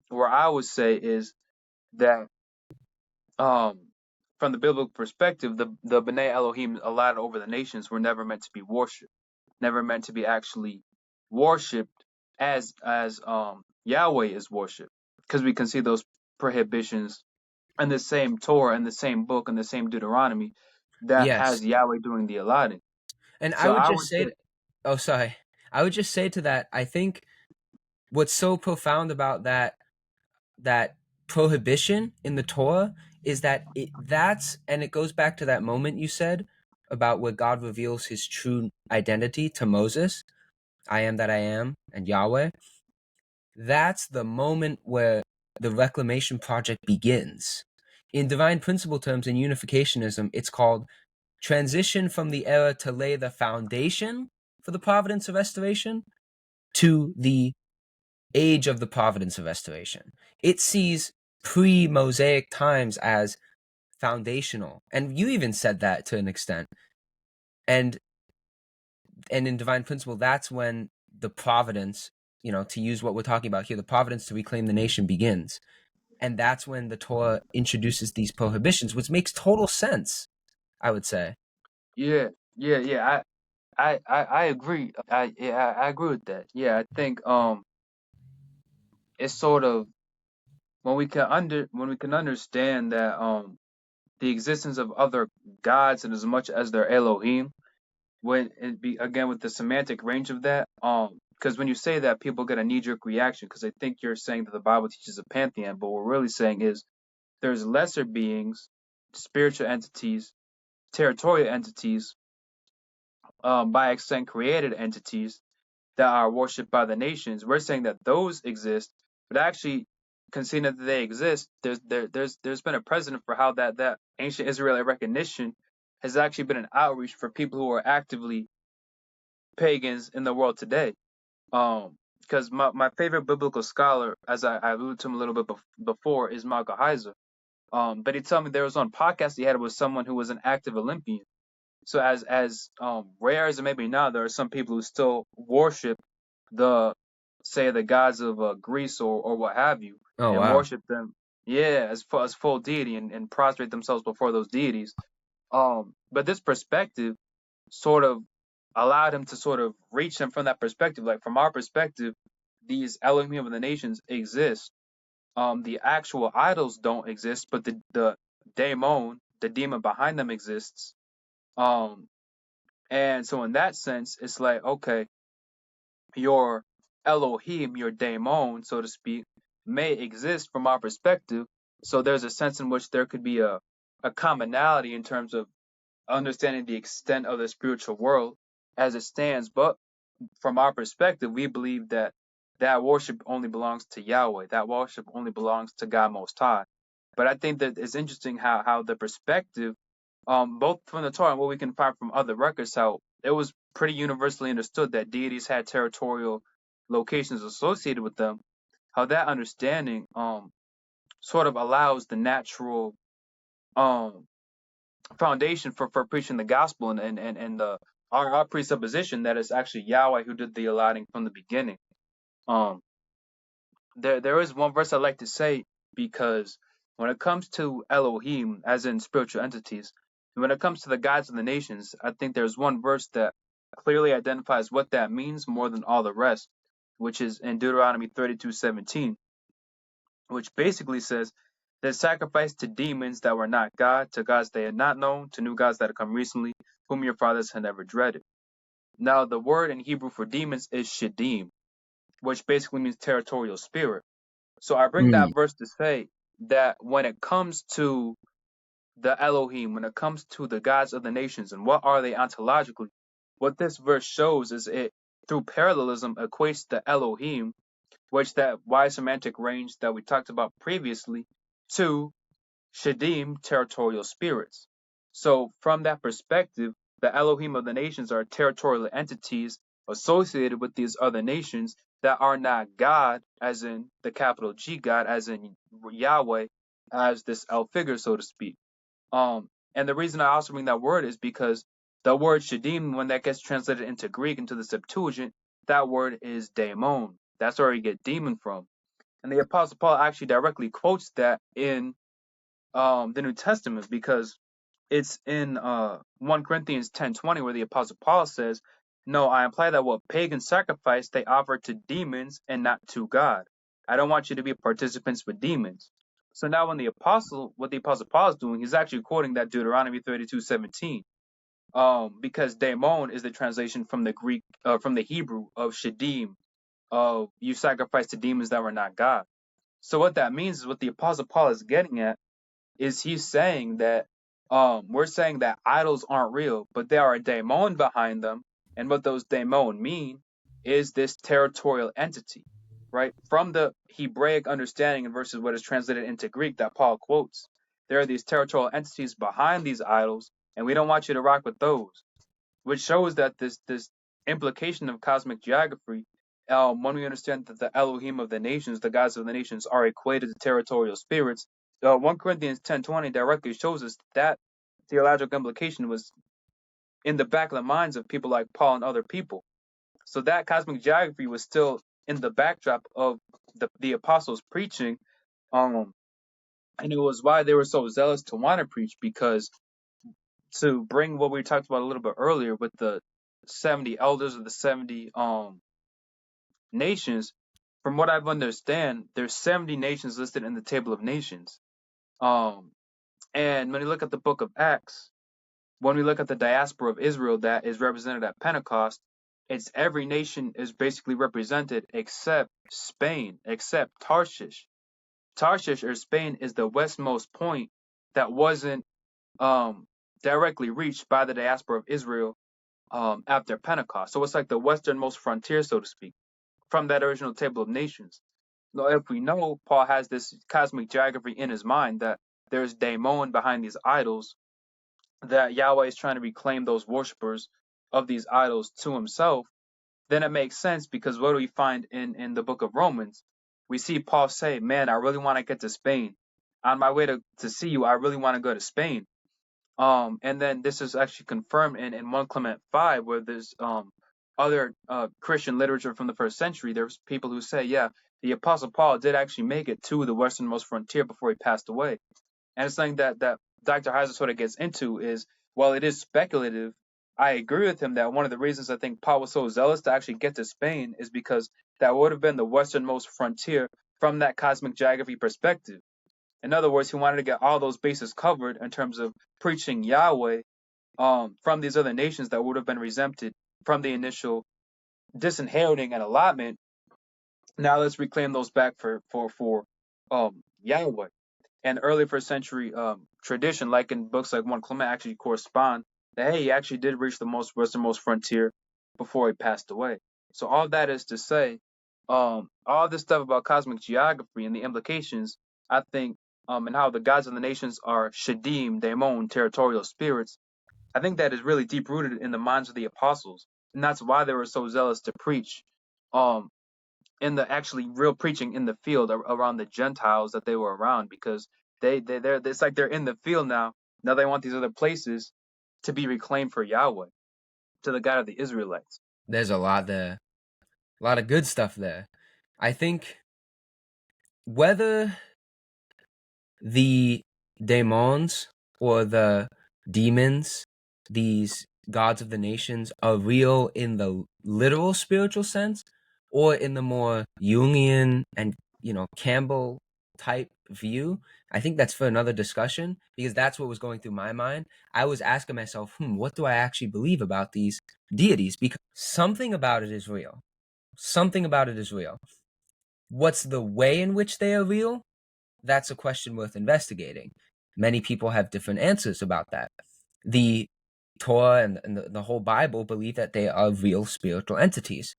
where I would say is that um from the biblical perspective, the B'nai Elohim allotted over the nations were never meant to be worshipped, never meant to be actually worshipped as Yahweh is worshipped, because we can see those prohibitions in the same Torah, in the same book, in the same Deuteronomy that Yes. has Yahweh doing the allotting. And I So would I just would say, say, oh, sorry. I would just say to that, I think what's so profound about that prohibition in the Torah is that it goes back to that moment you said about where God reveals his true identity to Moses, I am that I am, and Yahweh. That's the moment where the reclamation project begins. In divine principle terms in unificationism, it's called transition from the era to lay the foundation for the providence of restoration to the age of the providence of restoration. It sees pre-Mosaic times as foundational. And you even said that to an extent. And in divine principle, that's when the providence, to use what we're talking about here, the providence to reclaim the nation begins. And that's when the Torah introduces these prohibitions, which makes total sense, I would say. yeah, yeah. I agree. I agree with that. Yeah, I think it's sort of when we can understand that the existence of other gods and as much as their Elohim, when it be again with the semantic range of that, because when you say that, people get a knee jerk reaction because they think you're saying that the Bible teaches a pantheon, but what we're really saying is there's lesser beings, spiritual entities, territorial entities, by extent created entities that are worshipped by the nations. We're saying that those exist, but actually conceding that they exist, there's been a precedent for how that ancient Israelite recognition has actually been an outreach for people who are actively pagans in the world today. Because my favorite biblical scholar, as I alluded to him a little bit before, is Michael Heiser. But he told me there was one podcast he had with someone who was an active Olympian. So as rare as it may be now, there are some people who still worship the say the gods of Greece or what have you, Oh, and wow. worship them, yeah, as full deity and prostrate themselves before those deities. But this perspective sort of allowed him to sort of reach them from that perspective. Like from our perspective, these Elohim of the nations exist. The actual idols don't exist, but the daemon, the demon behind them exists. Um, and so in that sense, it's like, okay, your Elohim, your daemon, so to speak, may exist from our perspective. So there's a sense in which there could be a commonality in terms of understanding the extent of the spiritual world as it stands. But from our perspective, we believe that that worship only belongs to Yahweh. That worship only belongs to God Most High. But I think that it's interesting how the perspective, both from the Torah and what we can find from other records, how it was pretty universally understood that deities had territorial locations associated with them. How that understanding sort of allows the natural um foundation for preaching the gospel and the our presupposition that it's actually Yahweh who did the allotting from the beginning. Um, there is one verse I like to say because when it comes to Elohim, as in spiritual entities, and when it comes to the gods of the nations, I think there's one verse that clearly identifies what that means more than all the rest, which is in Deuteronomy 32:17, which basically says that sacrifice to demons that were not God, to gods they had not known, to new gods that had come recently, whom your fathers had never dreaded. Now, the word in Hebrew for demons is shadim, which basically means territorial spirit. So I bring Mm. that verse to say that when it comes to the Elohim, when it comes to the gods of the nations, and what are they ontologically, what this verse shows is it, through parallelism, equates the Elohim, which that wide semantic range that we talked about previously, to Shadim, territorial spirits. So, from that perspective, the Elohim of the nations are territorial entities associated with these other nations that are not God, as in the capital G God, as in Yahweh, as this El figure, so to speak. And the reason I also bring that word is because the word Shadim, when that gets translated into Greek, into the Septuagint, that word is daemon. That's where you get demon from. And the Apostle Paul actually directly quotes that in the New Testament, because it's in 1 Corinthians 10:20 where the Apostle Paul says, "No, I imply that what pagans sacrifice they offer to demons and not to God. I don't want you to be participants with demons." So now what the Apostle Paul is doing, he's actually quoting that Deuteronomy 32:17. Because daemon is the translation from the Greek, from the Hebrew of shadim, of you sacrifice to demons that were not God. So what that means is what the Apostle Paul is getting at is he's saying that we're saying that idols aren't real, but there are a daemon behind them, and what those daemon mean is this territorial entity, right? From the Hebraic understanding and versus what is translated into Greek that Paul quotes, there are these territorial entities behind these idols, and we don't want you to rock with those, which shows that this implication of cosmic geography, when we understand that the Elohim of the nations, the gods of the nations, are equated to territorial spirits, 1 Corinthians 10:20 directly shows us that theological implication was in the back of the minds of people like Paul and other people. So that cosmic geography was still in the backdrop of the apostles preaching, um, and it was why they were so zealous to want to preach, because to bring what we talked about a little bit earlier with the 70 elders of the 70 nations. From what I've understand, there's 70 nations listed in the table of nations. Um and when you look at the book of Acts, when we look at the diaspora of Israel that is represented at Pentecost, it's every nation is basically represented except Spain, except Tarshish. Tarshish, or Spain, is the westmost point that wasn't um directly reached by the diaspora of Israel after Pentecost. So it's like the westernmost frontier, so to speak, from that original table of nations. Now, if we know Paul has this cosmic geography in his mind, that there's daemon behind these idols, that Yahweh is trying to reclaim those worshippers of these idols to himself, then it makes sense, because what do we find in the book of Romans? We see Paul say, "Man, I really want to get to Spain. On my way to see you, I really want to go to Spain." And then this is actually confirmed in 1 Clement 5, where there's other Christian literature from the first century. There's people who say, yeah, the Apostle Paul did actually make it to the westernmost frontier before he passed away. And it's something that Dr. Heiser sort of gets into is, while it is speculative, I agree with him that one of the reasons I think Paul was so zealous to actually get to Spain is because that would have been the westernmost frontier from that cosmic geography perspective. In other words, he wanted to get all those bases covered in terms of preaching Yahweh from these other nations that would have been exempted from the initial disinheriting and allotment. Now let's reclaim those back for Yahweh. And early first century tradition, like in books like 1 Clement, actually correspond that hey, he actually did reach the most westernmost frontier before he passed away. So all that is to say, all this stuff about cosmic geography and the implications, I think, and how the gods of the nations are shadim, daemon, territorial spirits, I think that is really deep rooted in the minds of the apostles, and that's why they were so zealous to preach, um, in the actually real preaching in the field around the Gentiles that they were around, because they're it's like they're in the field now. Now they want these other places to be reclaimed for Yahweh, to the God of the Israelites. There's a lot there, a lot of good stuff there. I think whether the daemons or the demons, these gods of the nations, are real in the literal spiritual sense or in the more Jungian and, Campbell type view, I think that's for another discussion, because that's what was going through my mind. I was asking myself, what do I actually believe about these deities? Because something about it is real. Something about it is real. What's the way in which they are real? That's a question worth investigating. Many people have different answers about that. The Torah and the whole Bible believe that they are real spiritual entities.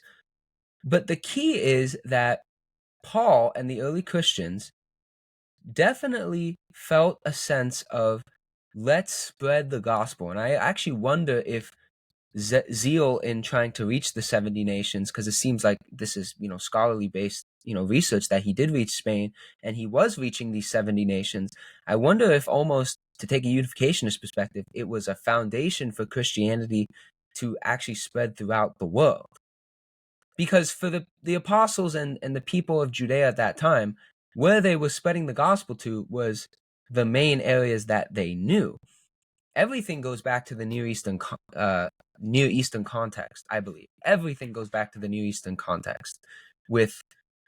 But the key is that Paul and the early Christians definitely felt a sense of, let's spread the gospel. And I actually wonder if zeal in trying to reach the 70 nations, because it seems like this is scholarly based research, that he did reach Spain and he was reaching these 70 nations. I wonder if, almost to take a unificationist perspective, it was a foundation for Christianity to actually spread throughout the world. because for the apostles and the people of Judea at that time, where they were spreading the gospel to was the main areas that they knew. Everything goes back to the Near Eastern context. I believe everything goes back to the Near Eastern context with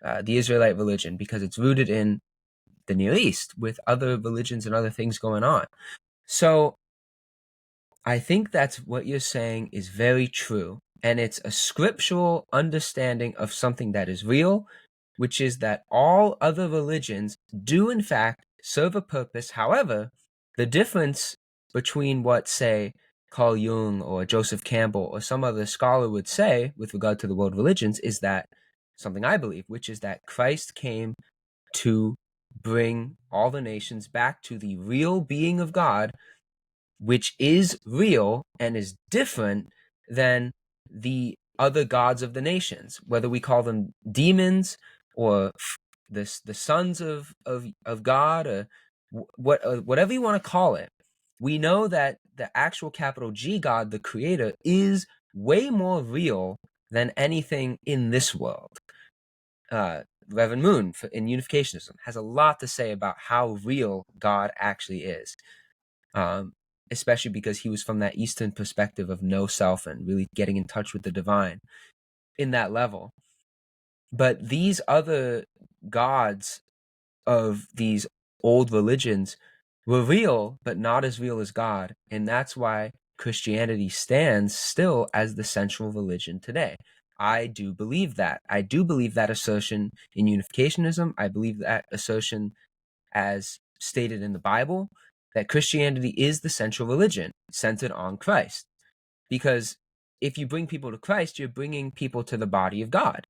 the Israelite religion, because it's rooted in the Near East with other religions and other things going on. So I think that's what you're saying is very true. And it's a scriptural understanding of something that is real, which is that all other religions do, in fact, serve a purpose. However, the difference between what, say, Carl Jung or Joseph Campbell or some other scholar would say with regard to the world religions is that something I believe, which is that Christ came to bring all the nations back to the real being of God, which is real and is different than the other gods of the nations, whether we call them demons or the sons of God, or whatever you want to call it. We know that the actual capital G God, the creator, is way more real than anything in this world. Reverend Moon in Unificationism has a lot to say about how real God actually is. Especially because he was from that Eastern perspective of no self and really getting in touch with the divine in that level. But these other gods of these old religions were real, but not as real as God. And that's why Christianity stands still as the central religion today. I do believe that. I do believe that assertion in Unificationism. I believe that assertion as stated in the Bible, that Christianity is the central religion centered on Christ. Because if you bring people to Christ, you're bringing people to the body of God,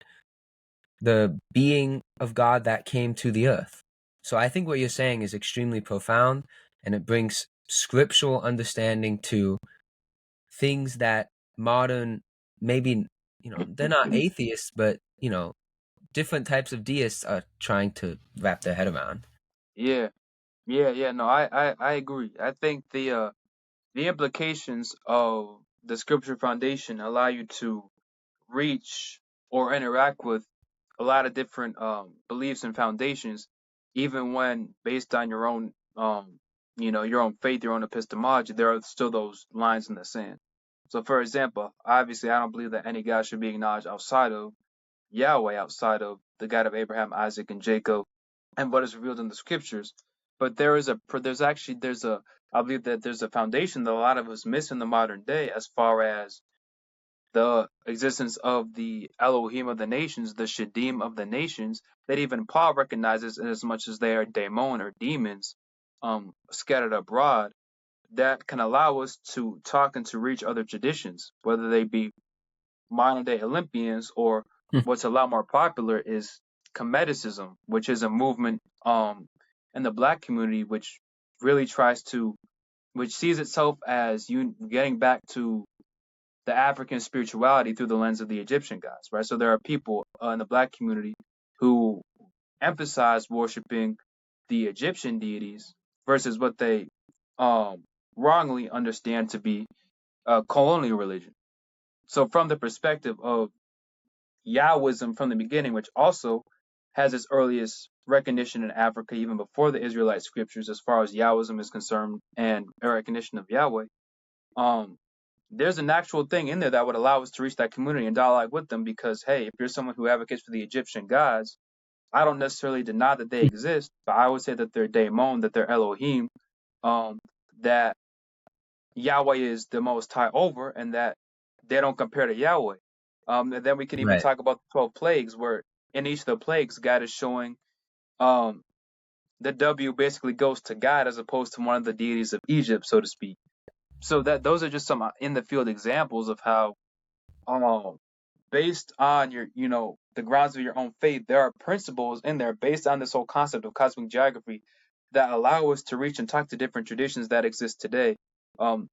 the being of God that came to the earth. So I think what you're saying is extremely profound, and it brings scriptural understanding to things that modern, maybe, they're not atheists, but, different types of deists are trying to wrap their head around. Yeah, yeah. No, I agree. I think the implications of the scripture foundation allow you to reach or interact with a lot of different beliefs and foundations, even when based on your own your own faith, your own epistemology, there are still those lines in the sand. So for example, obviously I don't believe that any God should be acknowledged outside of Yahweh, outside of the God of Abraham, Isaac, and Jacob, and what is revealed in the scriptures. But there's a I believe that there's a foundation that a lot of us miss in the modern day as far as the existence of the Elohim of the nations, the Shadim of the nations, that even Paul recognizes as much as they are daemon or demons scattered abroad, that can allow us to talk and to reach other traditions, whether they be modern day Olympians or what's a lot more popular is Comedicism, which is a movement in the black community which really which sees itself as you getting back to the African spirituality through the lens of the Egyptian gods, right? So there are people in the black community who emphasize worshiping the Egyptian deities versus what they um, wrongly understand to be a colonial religion. So from the perspective of Yahwism from the beginning, which also has its earliest recognition in Africa even before the Israelite scriptures, as far as Yahwism is concerned and a recognition of Yahweh, um, there's an actual thing in there that would allow us to reach that community and dialogue with them because, hey, if you're someone who advocates for the Egyptian gods, I don't necessarily deny that they exist, but I would say that they're daemon, that they're Elohim, that Yahweh is the most high over, and that they don't compare to Yahweh. And then we can even Right. talk about the 12 plagues, where in each of the plagues, God is showing um, the W basically goes to God as opposed to one of the deities of Egypt, so to speak. So that those are just some in the field examples of how um based on your the grounds of your own faith, there are principles in there based on this whole concept of cosmic geography that allow us to reach and talk to different traditions that exist today, um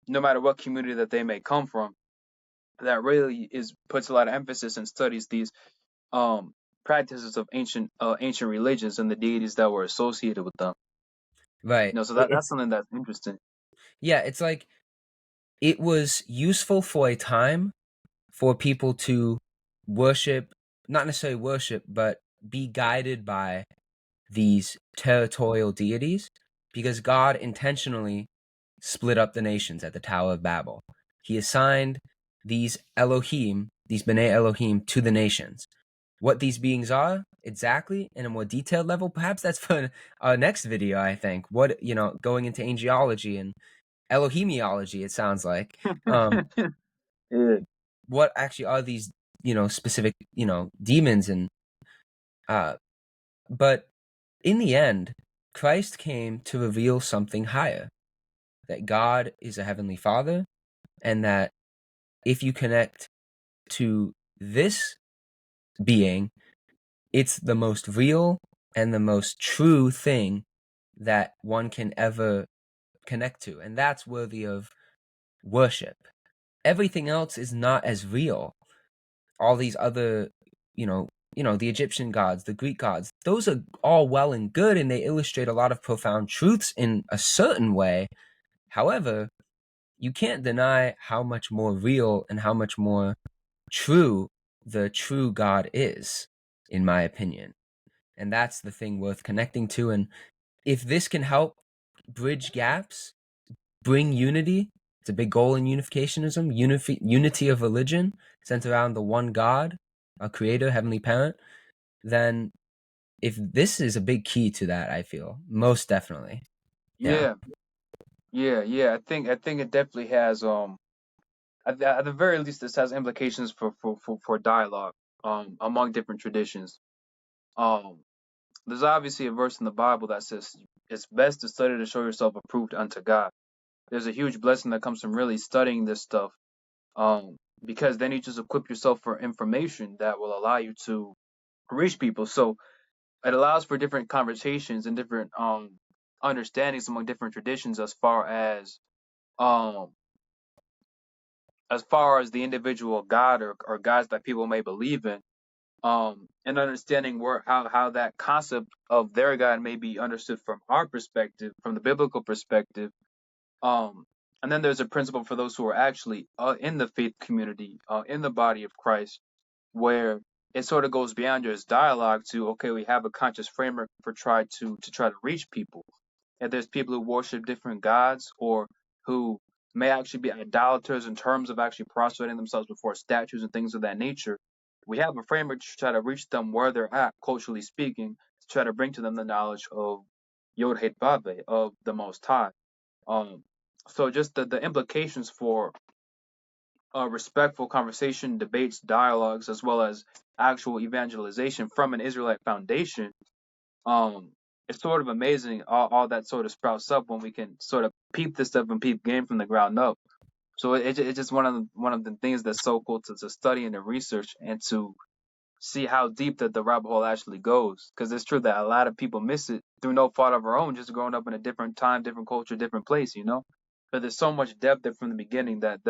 no matter what community that they may come from, that really is puts a lot of emphasis and studies these um practices of ancient religions and the deities that were associated with them. Right. So that's It's something that's interesting. yeah, it's like, it was useful for a time for people to worship, not necessarily worship, but be guided by these territorial deities, because God intentionally split up the nations at the Tower of Babel. He assigned these Elohim, these B'nai Elohim, to the nations. What these beings are exactly in a more detailed level, perhaps that's for our next video, I think. What, going into angelology and Elohimiology, it sounds like. Yeah. What actually are these, specific, demons and but in the end, Christ came to reveal something higher, that God is a heavenly Father, and that if you connect to this being, it's the most real and the most true thing that one can ever connect to, and that's worthy of worship. Everything else is not as real. All these other, the Egyptian gods, the Greek gods, those are all well and good, and they illustrate a lot of profound truths in a certain way. However, you can't deny how much more real and how much more true the true God is, in my opinion. And that's the thing worth connecting to. And if this can help bridge gaps, bring unity, it's a big goal in unificationism, unity of religion centered around the one God, our creator, heavenly parent, then if this is a big key to that, I feel most definitely. Yeah. Yeah. Yeah. I think it definitely has at the very least this has implications for dialogue among different traditions. Um there's obviously a verse in the Bible that says it's best to study to show yourself approved unto God. There's a huge blessing that comes from really studying this stuff. Because then you just equip yourself for information that will allow you to reach people. So it allows for different conversations and different understandings among different traditions um as far as the individual God or gods that people may believe in. And understanding where how that concept of their God may be understood from our perspective, from the biblical perspective. Um, and then there's a principle for those who are actually in the faith community, in the body of Christ, where it sort of goes beyond just dialogue to, okay, we have a conscious framework for try to reach people. If there's people who worship different gods or who may actually be idolaters in terms of actually prostrating themselves before statues and things of that nature, we have a framework to try to reach them where they're at, culturally speaking, to try to bring to them the knowledge of Yod Het Vav, of the Most High. Um, so just the implications for respectful conversation, debates, dialogues, as well as actual evangelization from an Israelite foundation, um, it's sort of amazing all that sort of sprouts up when we can sort of peep this stuff and peep game from the ground up. So it's just one of the things that's so cool to study and to research and to see how deep that the rabbit hole actually goes. Because it's true that a lot of people miss it through no fault of our own, just growing up in a different time, different culture, different place, you know. But there's so much depth there from the beginning that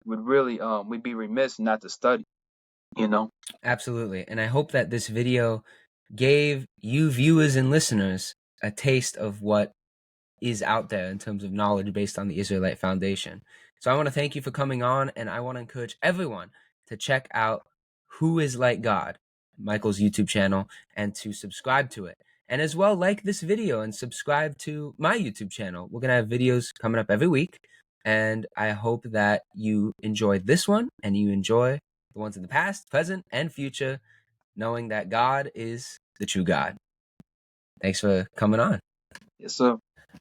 would really we'd be remiss not to study, you know. Absolutely. And I hope that this video gave you viewers and listeners a taste of what is out there in terms of knowledge based on the Israelite foundation. So I want to thank you for coming on, and I want to encourage everyone to check out Who is Like God, Michael's YouTube channel, and to subscribe to it. And as well, like this video and subscribe to my YouTube channel. We're going to have videos coming up every week, and I hope that you enjoyed this one and you enjoy the ones in the past, present, and future, knowing that God is the true God. Thanks for coming on. Yes, sir.